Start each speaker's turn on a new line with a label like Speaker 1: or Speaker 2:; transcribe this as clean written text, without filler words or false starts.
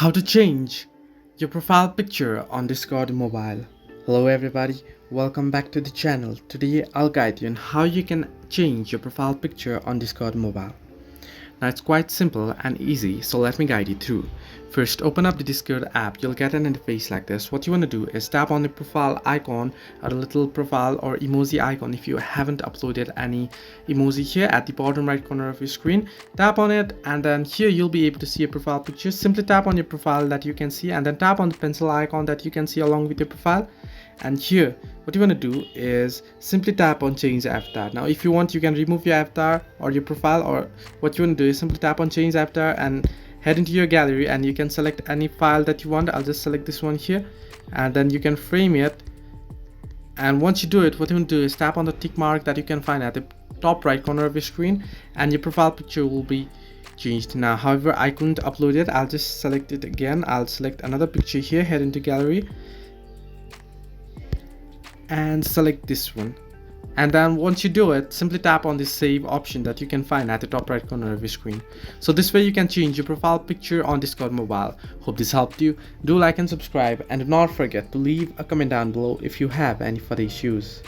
Speaker 1: How to change your profile picture on Discord mobile. Hello everybody, welcome back to the channel. Today I'll guide you on how you can change your profile picture on Discord mobile. Now it's quite simple and easy, so let me guide you through. First, open up the Discord app. You'll get an interface like this. What you want to do is tap on the profile icon or a little profile or emoji icon if you haven't uploaded any emoji here at the bottom right corner of your screen. Tap on it and then here you'll be able to see a profile picture. Simply tap on your profile that you can see and then tap on the pencil icon that you can see along with your profile. And here what you want to do is simply tap on change avatar. Now if you want, you can remove your avatar or your profile, or what you want to do is simply tap on change avatar and head into your gallery and you can select any file that you want. I'll just select this one here and then you can frame it. And once you do it, what you want to do is tap on the tick mark that you can find at the top right corner of your screen and your profile picture will be changed. Now however, I couldn't upload it. I'll just select it again. I'll select another picture here, head into gallery and select this one. And then once you do it, simply tap on the save option that you can find at the top right corner of your screen. So this way you can change your profile picture on Discord mobile. Hope this helped you. Do like and subscribe and do not forget to leave a comment down below if you have any further issues.